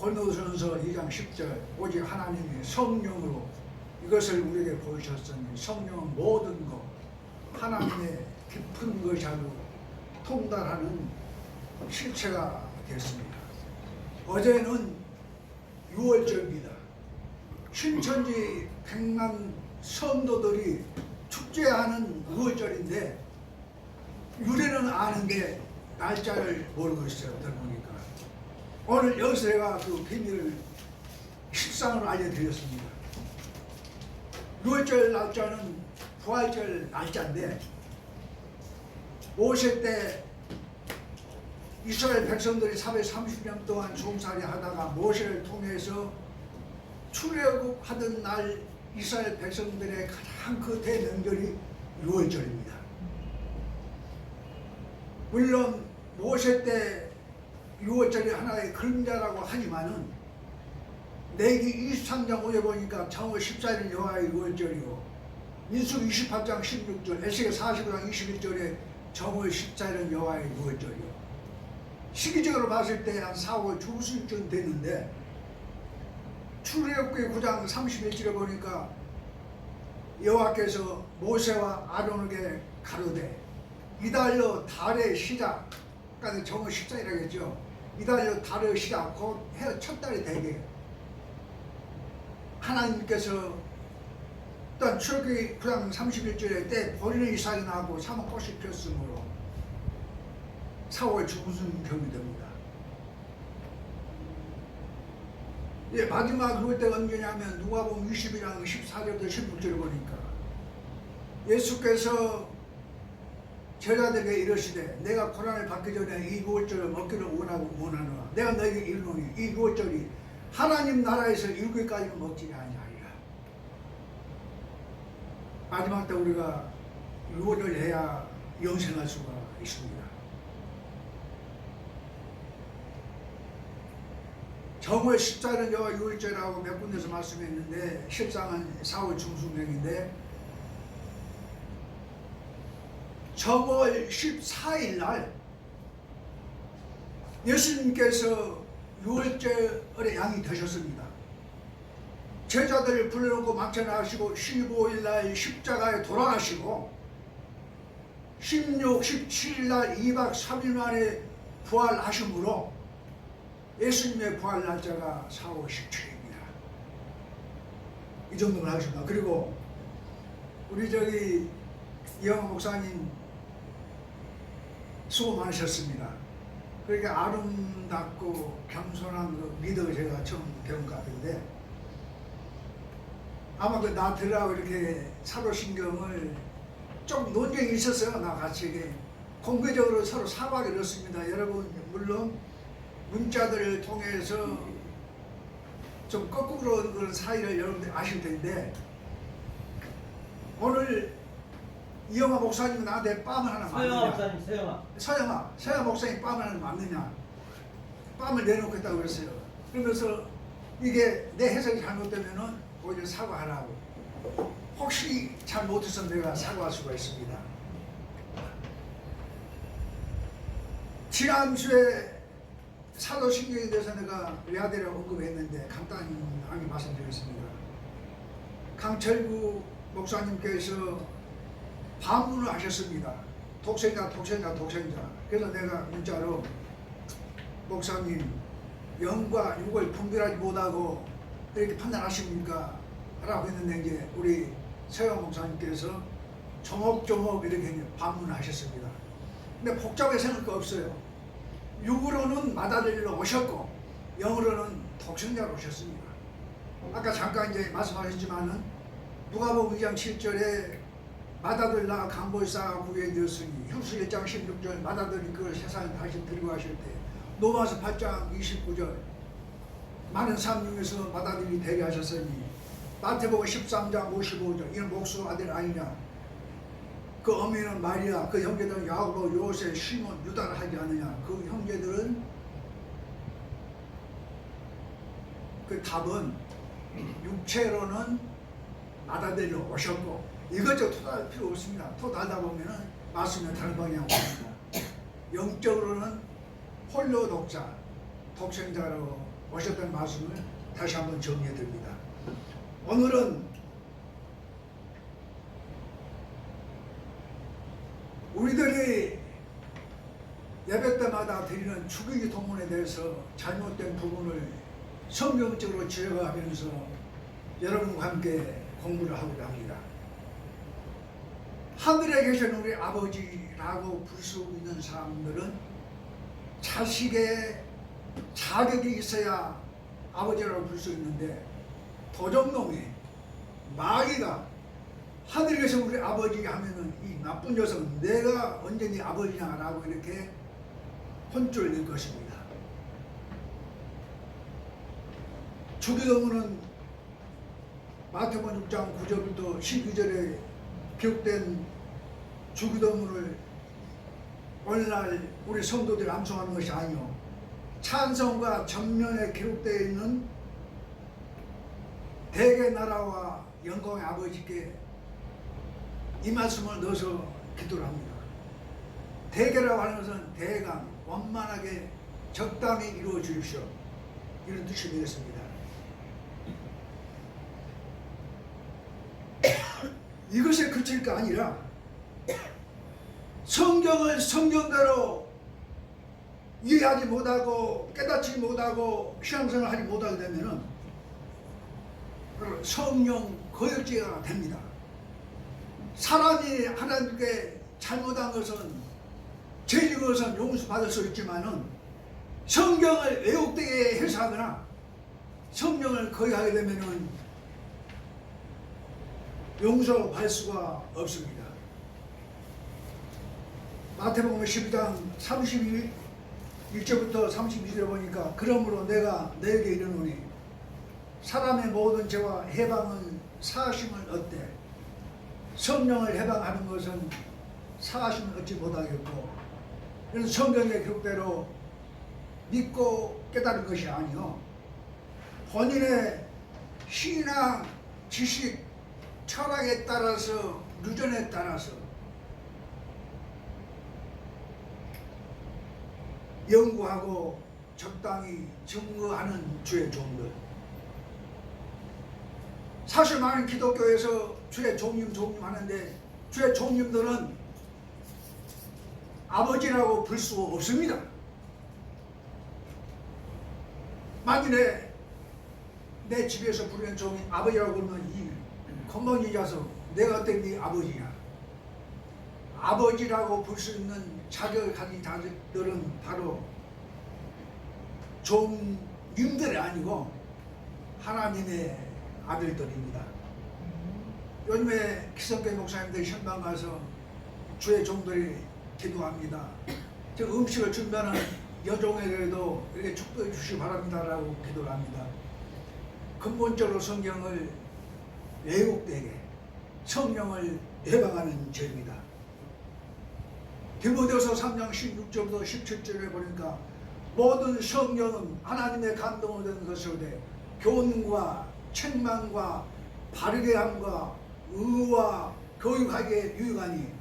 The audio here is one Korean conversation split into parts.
고린도전서 2장 10절 오직 하나님이 성령으로 이것을 우리에게 보이셨으니 성령은 모든 것 하나님의 깊은 것이라도 통달하는 실체가 됐습니다. 어제는 6월절입니다. 신천지 백만 성도들이 축제하는 6월절인데 유래는 아는데 날짜를 모르고 있어요. 들어보니까 오늘 여기서 제가 그 비밀을 실상으로 알려드렸습니다. 6월절 날짜는 부활절 날짜인데 모세 때 이스라엘 백성들이 430년 동안 종살이 하다가 모세를 통해서 출애굽하던 날 이스라엘 백성들의 가장 그 대명절이 6월절입니다. 물론 모세 때 6월절이 하나의 그림자라고 하지만은 내기 23장 5에 보니까 정월 14일 여호와의 6월절이고 민수기 28장 16절 에스겔 45장 21절에 정월 14일은 여호와의 6월절이요. 시기적으로 봤을 때 한 4월 중순쯤 되는데 출애굽기 9장 31절에 보니까 여호와께서 모세와 아론에게 가로되 이달로 달의 시작까지 정월 14일이라겠죠. 이달로 달의 시작 곧 해 첫 달이 되게 하나님께서 또한 출애굽기 9장 31절에 때 보리는 이삭이 나고 사막 꽃이 피었으므로 4월 중순경이 됩니다. 예, 마지막 그럴 때가 언제냐면 누가복음 20장 14절부터 16절을 보니까 예수께서 제자들에게 이르시되 내가 고난을 받기 전에 이 6월절을 먹기를 원하노라. 내가 너에게 이르노니 이 6월절이 하나님 나라에서 이루기까지는 먹지 아니하리라. 마지막 때 우리가 6월을 해야 영생할 수가 있습니다. 정월 14일은 여호와 6월절이라고 몇 군데서 말씀했는데 실상은 4월 중순경인데 정월 14일 날 예수님께서 6월절의 양이 되셨습니다. 제자들을 불러놓고 막혀나가시고 15일 날 십자가에 돌아가시고 16, 17일 날 2박 3일 만에 부활하심으로 예수님의 부활 날짜가 4월 17일입니다. 이 정도만 하겠습니다. 그리고 우리 저기 이영하 목사님 수고 많으셨습니다. 그러니까 아름답고 겸손한 그 리더 제가 처음 배운 것 같은데 아마 그 나 들으라고 이렇게 사도신경을 좀 논쟁이 있었어요. 나 같이 이게 공개적으로 서로 사과를 드렸습니다. 여러분 물론 문자들을 통해서 좀 거꾸로 그런 사이를 여러분들 아실 텐데 오늘 이영하 목사님은 나한테 뺨을 하나 맞느냐? 서영아 목사님, 서영아 목사님 뺨을 하나 맞느냐? 뺨을 내놓겠다고 그랬어요. 그러면서 이게 내 해석이 잘못되면은 오히려 사과하라고. 혹시 잘못해서 내가 사과할 수가 있습니다. 지난주에 사도신경에 대해서 내가 외아들을 언급했는데 간단히 말씀드리겠습니다. 강철구 목사님께서 반문을 하셨습니다. 독생자. 그래서 내가 문자로 목사님 영과 육을 분별하지 못하고 이렇게 판단하십니까? 라고 했는데 이제 우리 서영 목사님께서 조목조목 이렇게 반문을 하셨습니다. 근데 복잡하게 생각할 거 없어요. 육으로는 맏아들로 오셨고 영으로는 독생자로 오셨습니다. 아까 잠깐 이제 말씀하셨지만은 누가복음 2장 7절에 맏아들 낳아 간보에 쌓아 구에 되었으니 휴수 1장 16절 맏아들이 그걸 세상에 다시 들고 가실 때 로마서 8장 29절 많은 사람 중에서 맏아들이 되게 하셨으니 마태복음 13장 55절 이는 목수 아들 아니냐 그 어머니는 마리아 그 형제들은 야고보 요세 시몬 유다를 하지 않느냐 그 형제들은 그 답은 육체로는 맏아들로 오셨고 이것저것 토달할 필요 없습니다. 토달다 보면은 말씀에 다른 방향으로 옵니다. 영적으로는 홀로 독자 독생자로 오셨다는 말씀을 다시 한번 정리해 드립니다. 오늘은 우리들이 예배 때마다 드리는 주기기 동문에 대해서 잘못된 부분을 성경적으로 지적하면서 여러분과 함께 공부를 하고자 합니다. 하늘에 계신 우리 아버지라고 부를 수 있는 사람들은 자식의 자격이 있어야 아버지라고 부를 수 있는데, 도적놈이 마귀가 하늘에 계신 우리 아버지 하면은 이 나쁜 녀석은 내가 언제 네 아버지냐라고 이렇게 혼쭐 낼 것입니다. 주기도문은 마태복음 6장 9절부터 12절에 기록된 주기도문을 오늘날 우리 성도들이 암송하는 것이 아니요, 찬송과 전면에 기록되어 있는 대개 나라와 영광의 아버지께 이 말씀을 넣어서 기도를 합니다. 대개라고 하는 것은 대강, 원만하게 적당히 이루어 주십시오, 이런 뜻이 되겠습니다. 이것에 그칠 게 아니라 성경을 성경대로 이해하지 못하고 깨닫지 못하고 신앙생활을 하지 못하게 되면은 성령 거역죄가 됩니다. 사람이 하나님께 잘못한 것은, 죄 지은 것은 용서받을 수 있지만은 성경을 왜곡되게 해석하거나 성령을 거역하게 되면은 용서받을 수가 없습니다. 마태복음 12장 31절부터 32절에 보니까, 그러므로 내가 너에게 이르노니 사람의 모든 죄와 해방은 사하심을 얻되 성령을 해방하는 것은 사하심을 얻지 못하겠고, 이런 성경의 기록대로 믿고 깨달은 것이 아니요, 본인의 신앙, 지식, 철학에 따라서, 유전에 따라서 연구하고 적당히 증거하는 주의 종들. 사실 많은 기독교에서 주의 종님 하는데, 주의 종님들은 아버지라고 부를 수 없습니다. 만일에 내 집에서 부르는 종이 아버지라고 부르면 이 건방진 자석, 내가 어떻게 네 아버지냐. 아버지라고 부를 수 있는 자격을 가진 자들은 바로 종님들이 아니고 하나님의 아들들입니다. 요즘에 기성교회 목사님들이 현방 가서 주의 종들이 기도합니다. 저 음식을 준비하는 여종에게도 이렇게 축복해 주시기 바랍니다라고 기도를 합니다. 근본적으로 성경을 왜곡되게 성령을 해방하는 죄입니다. 디모데후서 3장 16절부터 17절에 보니까 모든 성경은 하나님의 감동을 받은 것으로 돼 교훈과 책망과 바르게 함과 의와 교육하기에 유익하니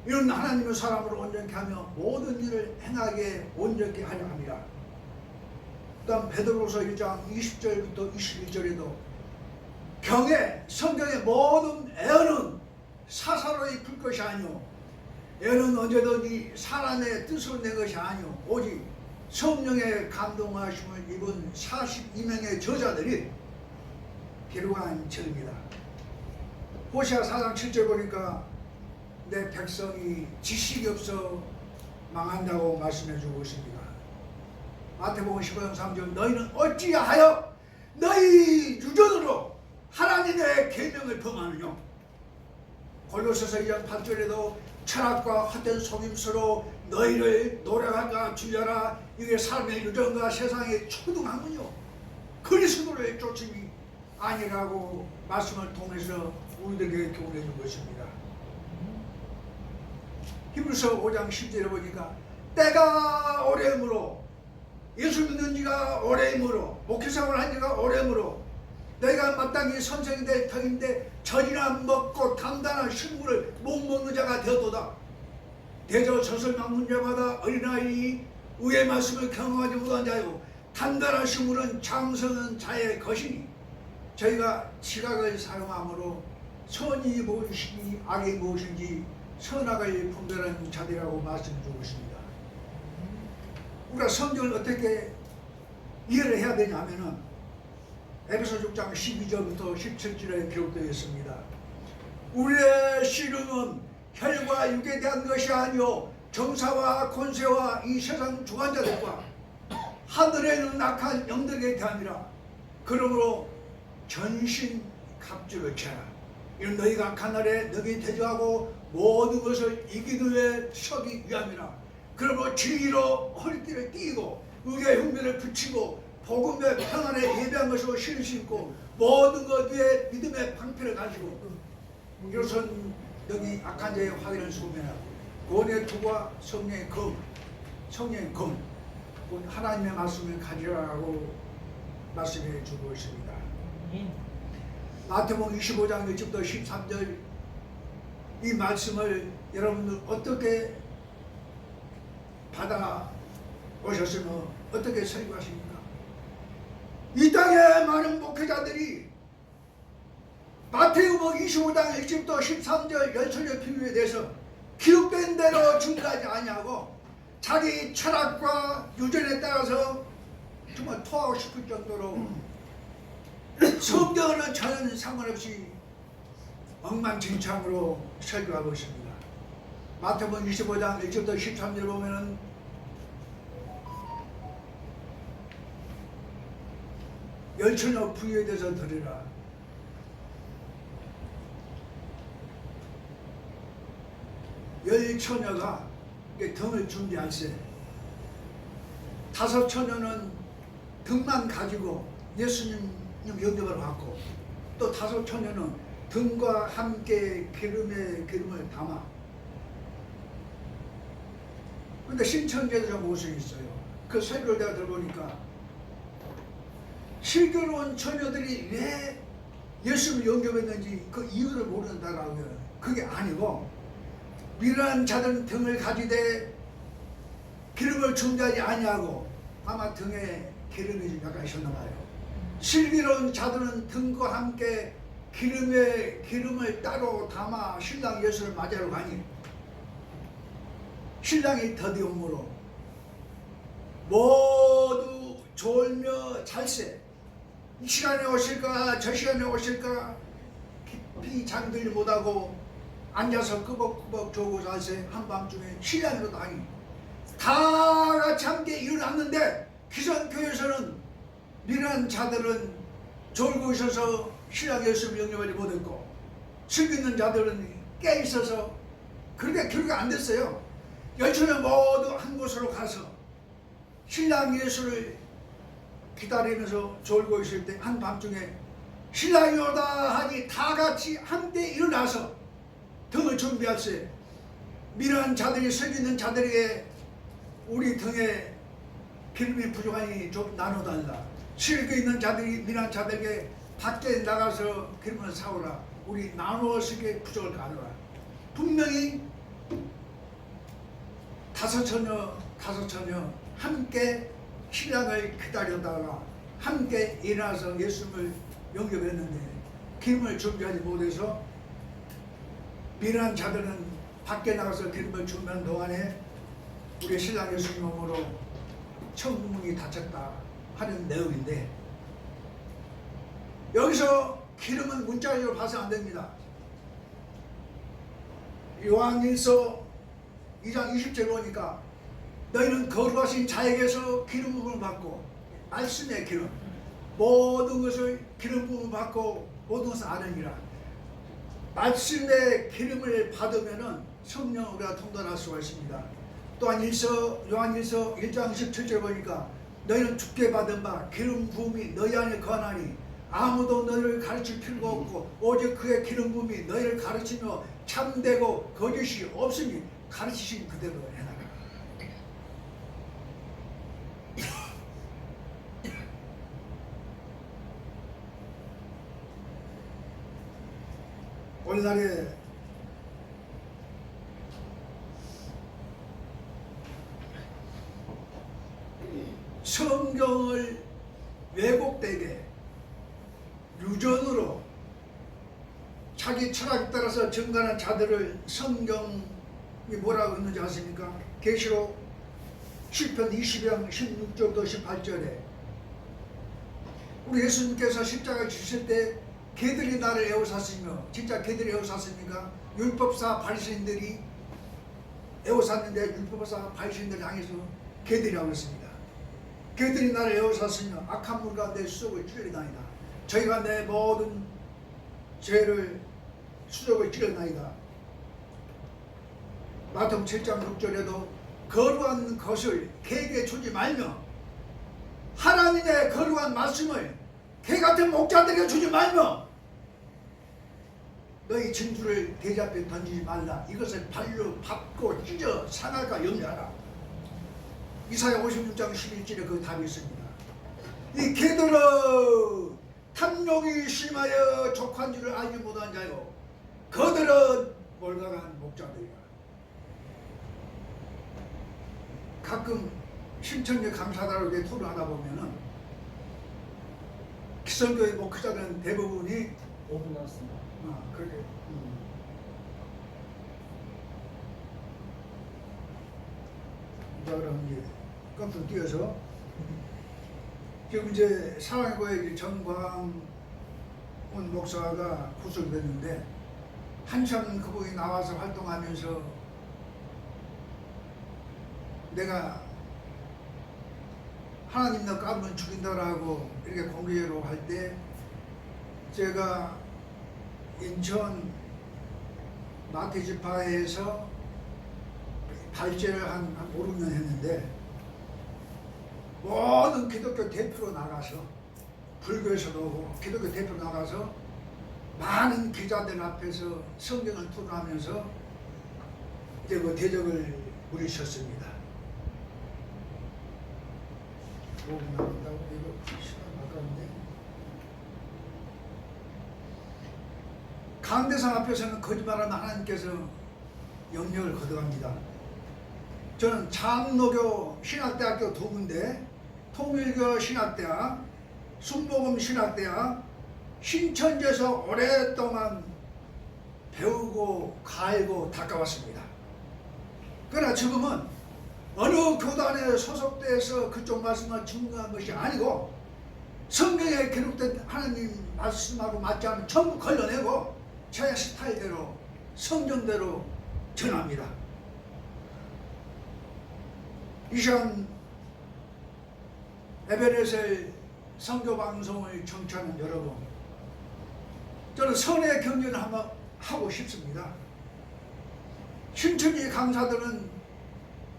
이런 하나님의 사람을 온전케 하며 모든 일을 행하게 온전케 하려 합니다. 그 다음 베드로서 1장 20절부터 22절에도 경에 성경의 모든 애언은 사사로이 풀 것이 아니오, 애언은 언제든지 사람의 뜻으로 낸 것이 아니오, 오직 성령의 감동하심을 입은 42명의 저자들이 기록한 책입니다. 호시아 4장 7절 보니까 내 백성이 지식이 없어 망한다고 말씀해 주고 있습니다. 마태복음 15장 3절 너희는 어찌하여 너희 유전으로 하나님의 계명을 범하느냐. 골로새서 2장 8절에도 철학과 헛된 속임수로 너희를 노력하가 주려라. 이게 삶의 유전과 세상의 초등하군요. 그리스도를 쫓음이 아니라고 말씀을 통해서 우리들에게 교훈해 준 것입니다. 히브리서 5장 10절에 보니까 때가 오래므로, 예수 믿는 지가 오래므로, 목회생활을 한 지가 오래므로 너희가 마땅히 선생이 될 터인데 전이나 먹고 단단한 식물을 못 먹는 자가 되었도다. 대저 젖을 막는 자마다 어린아이 의의 말씀을 경험하지 못한 자요 단단하심으로는 장성한 자의 것이니 저희가 지각을 사용함으로 선이 무엇이니 악이 무엇인지 선악을 분별하는 자들이라고 말씀주고 있습니다. 우리가 성경을 어떻게 이해를 해야 되냐면은 에베소 6장 12절부터 17절에 기록되어 있습니다. 우리의 씨름은 혈과 육에 대한 것이 아니요 정사와 권세와 이 세상 주관자들과 하늘에 있는 악한 영들에 대함이라. 그러므로 전신 갑주를 쳐라. 이는 너희가 악한 날에 너희 대적하고 모든 것을 이기는 데 서기 위함이라. 그러므로 진리로 허리띠를 띠고 의의 흉배를 붙이고 복음의 평안에 예배한 것으로 신을 신고 모든 것 위에 믿음의 방패를 가지고 이것은 너희 악한 자의 화기를 수금해라. 구원의 투과 성령의 검, 성령의 검, 하나님의 말씀을 가지라고 말씀해 주고 있습니다. 마태복음 25장 1절부터 13절 이 말씀을 여러분들 어떻게 받아 오셨으면 어떻게 설교하십니까? 이 땅의 많은 목회자들이 마태복음 25장 1절부터 13절 열처녀 비유에 대해서 기록된 대로 증거하지 아니하고 자기 철학과 유전에 따라서 정말 토하고 싶을 정도로 성경과는 전혀 상관없이 엉망진창으로 설교하고 있습니다. 마태복음 25장 1절부터 13절 보면은 열처녀 부유에 대해서 들으라. 열처녀가 등을 준비할세. 다섯 처녀는 등만 가지고 예수님 영접을 받고 또 다섯 처녀는 등과 함께 기름을 담아. 근데 신천지에서 모습이 있어요. 그 설교를 내가 들어보니까 실교로운 처녀들이 왜 예수를 영접했는지 그 이유를 모른다라고요. 그게 아니고 미련한 자들은 등을 가지되 기름을 준비하지 아니하고 아마 등에 기름이 좀 약간 있었나 봐요. 슬기로운 자들은 등과 함께 기름을 따로 담아 신랑 예수를 맞이하러 가니 신랑이 더디옴으로 모두 졸며 잘세. 이 시간에 오실까 저 시간에 오실까 깊이 잠들지 못하고 앉아서 끄벅끄벅 조고 잘세. 한밤중에 신랑으로 다니 다 같이 함께 일어났는데 기성교회에서는 미련한 자들은 졸고 있어서 신랑 예수를 영접하지 못했고 슬기 있는 자들은 깨 있어서 그렇게 교류가 안 됐어요. 열처녀 모두 한 곳으로 가서 신랑 예수를 기다리면서 졸고 있을 때 한밤중에 신랑이 오다 하니 다 같이 함께 일어나서 등을 준비할세. 미련한 자들이 슬기 있는 자들에게 우리 등에 기름이 부족하니 좀 나눠달라. 슬기 있는 자들이 미련한 자들에게 밖에 나가서 기름을 사오라. 우리 나누어 쓰게 부족을 가져라. 분명히 다섯 처녀 함께 신랑을 기다렸다가 함께 일어나서 예수님을 영접했는데 기름을 준비하지 못해서 미련한 자들은 밖에 나가서 기름을 준비하는 동안에 우리 신랑 예수님 몸으로 천문이 닫혔다 하는 내용인데 여기서 기름은 문자적으로 봐서 안 됩니다. 요한일서 2장 20절 보니까 너희는 거룩하신 자에게서 기름 부음을 받고 말씀의 기름 모든 것을 기름 부음을 받고 모든 것을 아느니라. 말씀의 기름을 받으면은 성령 우리가 통달할 수가 있습니다. 또한 요한일서 1장 17절 보니까 너희는 주께 받은 바 기름 부음이 너희 안에 거하나니 아무도 너희를 가르칠 필요가 없고 오직 그의 기름 부음이 너희를 가르치며 참되고 거짓이 없으니 가르치신 그대로 해나가라. 오늘날에 성경을 유전으로 자기 철학에 따라서 증가하는 자들을 성경이 뭐라고 했는지 아십니까? 계시록 10편 20장 16절부터 18절에 우리 예수님께서 십자가 주실 때 개들이 나를 에워쌌으며, 진짜 개들이 에워쌌습니까? 율법사 바리새인들이 에워쌌는데 율법사 바리새인들 향해서 개들이라고 했습니다. 개들이 나를 에워쌌으며 악한 물과 내 수족을 찔리나이다. 저희가 내 모든 죄를 수족을 찔러나이다. 마태복음 7장 6절에도 거룩한 것을 개에게 주지 말며 하나님의 거룩한 말씀을 개 같은 목자들에게 주지 말며 너희 진주를 돼지 앞에 던지지 말라. 이것을 발로 밟고 찢어 상할까 염려하라. 이사야 56장 11절에 그 답이 있습니다. 이 개들은 탐욕이 심하여 족한 줄을 알지 못한 자요 그들은 몰강한 목자들이라. 가끔 신천지 강사다라고 토론하다 보면은 기성교회 목회자들은 대부분이 5분 남았습니다. 그렇게 자, 그럼 이제 깜짝 뛰어서 지금 이제 사랑교회 정광훈 목사가 구속됐는데 한참 그분이 나와서 활동하면서 내가 하나님 너 까면 죽인다라고 이렇게 공개로 할 때 제가 인천 마태지파에서 발제를 한 5, 6년 했는데 모든 기독교 대표로 나가서 불교에서도 오고 기독교 대표로 나가서 많은 기자들 앞에서 성경을 토론하면서 이제 그 대적을 물으셨습니다. 5분 남았다고 이거 시간 아까운데 강대상 앞에서는 거짓말하는 하나님께서 영역을 거둬갑니다. 저는 장로교 신학대학교 두 군데, 통일교 신학대학, 순복음 신학대학, 신천지에서 오랫동안 배우고 갈고 닦아왔습니다. 그러나 지금은 어느 교단에 소속돼서 그쪽 말씀을 증거한 것이 아니고 성경에 기록된 하나님 말씀하고 맞지 않으면 전부 걸러내고 제 스타일대로 성경대로 전합니다. 이 시간 에베레셀 선교방송을 청취하는 여러분, 저는 선의 경륜을 한번 하고 싶습니다. 신천지 강사들은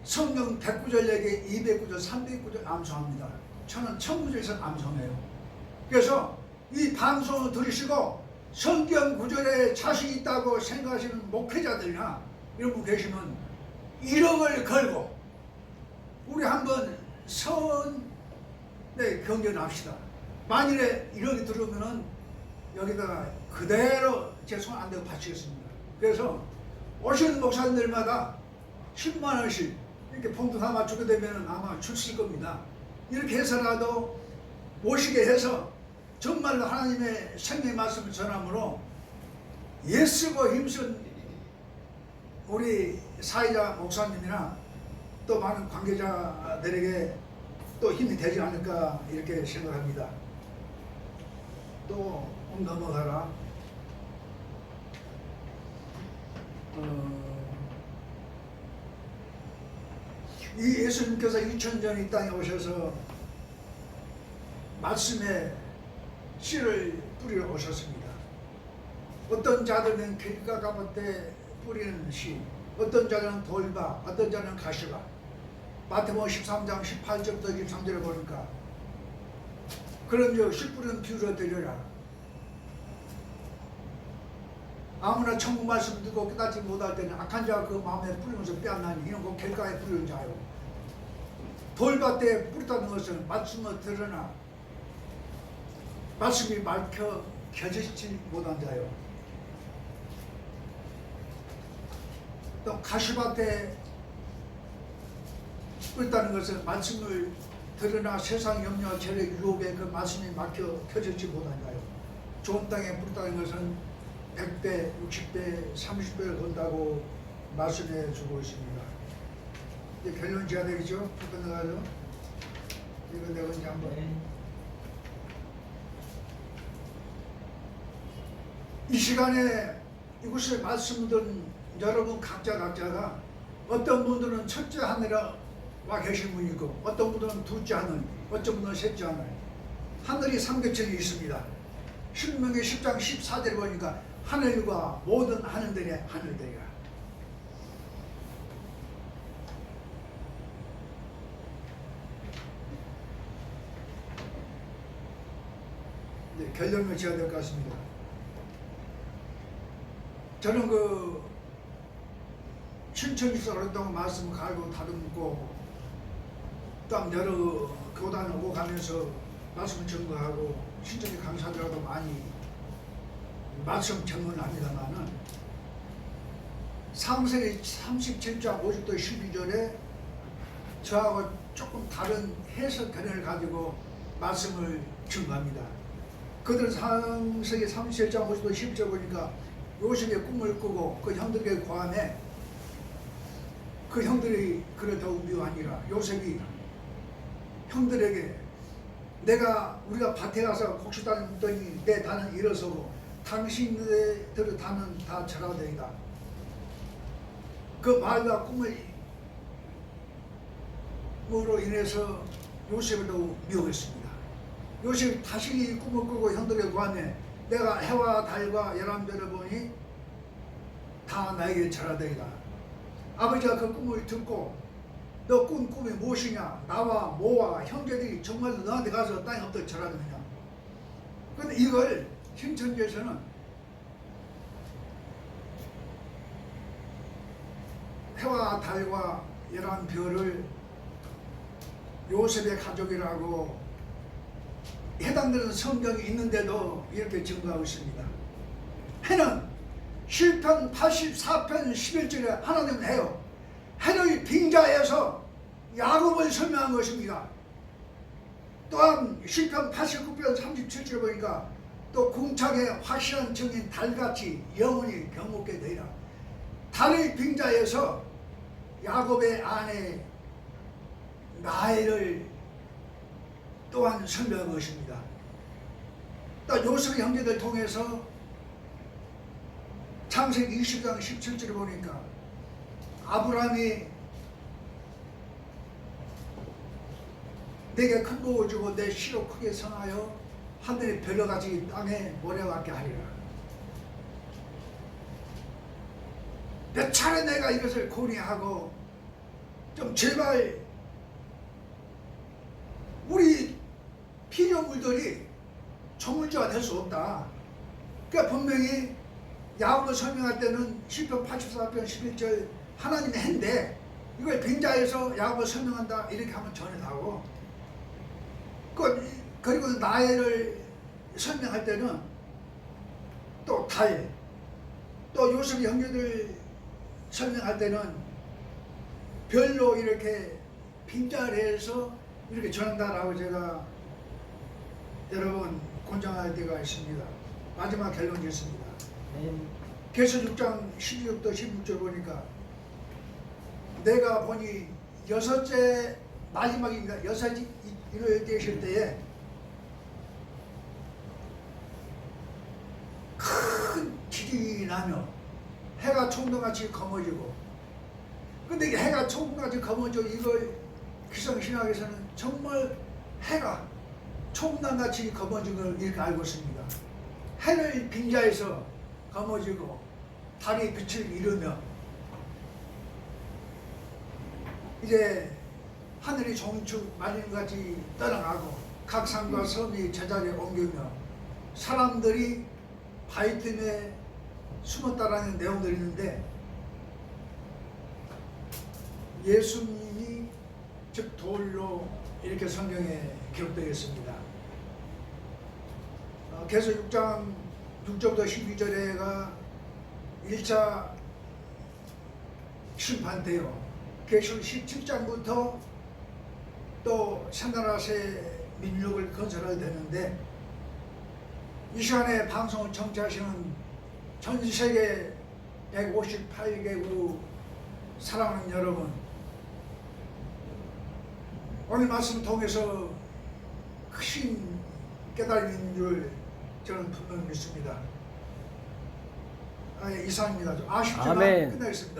성경 109절 얘기 209절 309절 암송합니다. 저는 1009절에서 암송해요. 그래서 이 방송을 들으시고 성경 구절에 자신 있다고 생각하시는 목회자들이나 이런 분 계시면 1억을 걸고 우리 한번 선의 경전을 합시다. 만일에 1억이 들어오면은 여기다가 그대로 제 손 안 대고 바치겠습니다. 그래서 오시는 목사님들마다 10만 원씩 이렇게 봉투 담아 주게 되면 아마 주실 겁니다. 이렇게 해서라도 모시게 해서 정말로 하나님의 생명의 말씀을 전함으로 애쓰고 힘쓴 우리 사회자 목사님이나 또 많은 관계자들에게 또 힘이 되지 않을까 이렇게 생각합니다. 또 넘어가라. 이 예수님께서 2000년 이 땅에 오셔서 말씀에 씨를 뿌리러 오셨습니다. 어떤 자들은 길가 가봇대 뿌리는 씨, 어떤 자들은 돌바, 어떤 자는 가시바. 마태복음 13장 18절부터 23절에 보니까 그런 씨 뿌리는 비유를 드려라. 아무나 천국 말씀 듣고 깨닫지 못할 때는 악한 자가 그 마음에 뿌리면서 빼앗나니 이는 그 길가에 뿌리는 자요. 돌밭에 뿌리다는 것은 말씀을 들으나 말씀이 밝혀 켜지지 못한 자요. 또 가시밭에 뿌리다는 것은 말씀을 들으나 세상 염려, 죄의 유혹에 그 말씀이 막혀 켜지지 못한 자요. 좋은 땅에 뿌렸다는 것은 100배, 60배, 30배를 건다고 말씀해 주고 있습니다. 이제 결론 지어야 되겠죠? 끝나가죠? 이거 내가 이제 한번 이 시간에 이곳에 말씀 듣는 여러분 각자가 어떤 분들은 첫째 하늘에 와 계신 분이고 어떤 분들은 둘째 하늘, 어떤 분들은 셋째 하늘, 하늘이 삼계천이 있습니다. 신명기 10장 14절에 보니까 하늘과 모든 하늘들의 하늘들이라. 네, 결론을 지어야 될 것 같습니다. 저는 그 신천지에서 오랫동안 말씀을 갈고 다듬고 또 여러 교단을 오고 가면서 말씀을 전거하고 신천지 강사들하고도 많이 말씀 전문을 합니다만은 창세기 37장 50도 12절에 저하고 조금 다른 해석 견해를 가지고 말씀을 전거합니다. 그들은 창세기 37장 50도 12절 보니까 요셉의 꿈을 꾸고 그 형들에게 고함해 그 형들이 그렇다고 미워하니라. 요셉이 형들에게 우리가 밭에 가서 곡식단을 묻더니 내 단은 일어서고 당신들의 단은 다 절하되이다. 그 말과 꿈으로 인해서 요셉을 더욱 미워했습니다. 요셉이 다시 꿈을 꾸고 형들에게 고함해 내가 해와 달과 열한별을 보니 다 나에게 절하되이다. 아버지가 그 꿈을 듣고 너 꾼 꿈이 무엇이냐? 나와 모와 형제들이 정말 너한테 가서 땅에 엎드려 절하느냐? 그런데 이걸 신천지에서는 해와 달과 열한 별을 요셉의 가족이라고 해당되는 성경이 있는데도 이렇게 증거하고 있습니다. 해는 시편 84편 11절에 하나님은 해요. 해를 빙자해서 야곱을 설명한 것입니다. 또한 시편 89편 37절에 보니까 또 궁창의 확실한 증인 달같이 영원히 경목게 되리라. 달을 빙자해서 야곱의 아내 라헬을 또한 설명한 것입니다. 또 요셉 형제들 통해서 창세기 20장 17절에 보니까 아브라함이 내게 큰 복을 주고 내 씨로 크게 성하여 하늘의 별같이 땅에 모래같게 하리라. 몇 차례 내가 이것을 고뇌하고 좀 제발 우리 피조물들이 조물주가 될 수 없다. 그러니까 분명히 야곱을 설명할 때는 시편 84편 11절 하나님의 해인데 이걸 빙자해서 야곱을 설명한다 이렇게 하면 전해하고 그리고 나엘을 설명할 때는 또 달, 또 요셉 형제들 설명할 때는 별로 이렇게 빙자를 해서 이렇게 전한다라고 제가 여러분 권장할 때가 있습니다. 마지막 결론 짓습니다. 계시록 6장 16도 16절 보니까 내가 보니 여섯째 마지막입니다. 여섯째 일을 계실 때에 큰 기둥이 나며 해가 총동같이 검어지고 근데 이게 해가 총동같이 검어지고 이걸 기성신학에서는 정말 해가 총단같이 검어진 걸 이렇게 알고 있습니다. 해를 빙자해서 검어지고 달이 빛을 잃으며 이제 하늘이 종축 말림같이 떠나가고 각 산과 섬이 제자리에 옮기며 사람들이 바위 틈에 숨었다라는 내용들이 있는데 예수님이 즉 돌로 이렇게 성경에 기록되어 있습니다. 계속 6장 6절부터 12절에가 1차 심판때요. 계시록 17장부터 또 산나라세 민족을 건설하게 되는데 이 시간에 방송을 청취하시는 전 세계 158개국 사랑하는 여러분, 오늘 말씀 통해서 큰 깨달음인 줄 저는 분명히 믿습니다. 이상입니다. 좀 아쉽지만 아멘. 끝나겠습니다.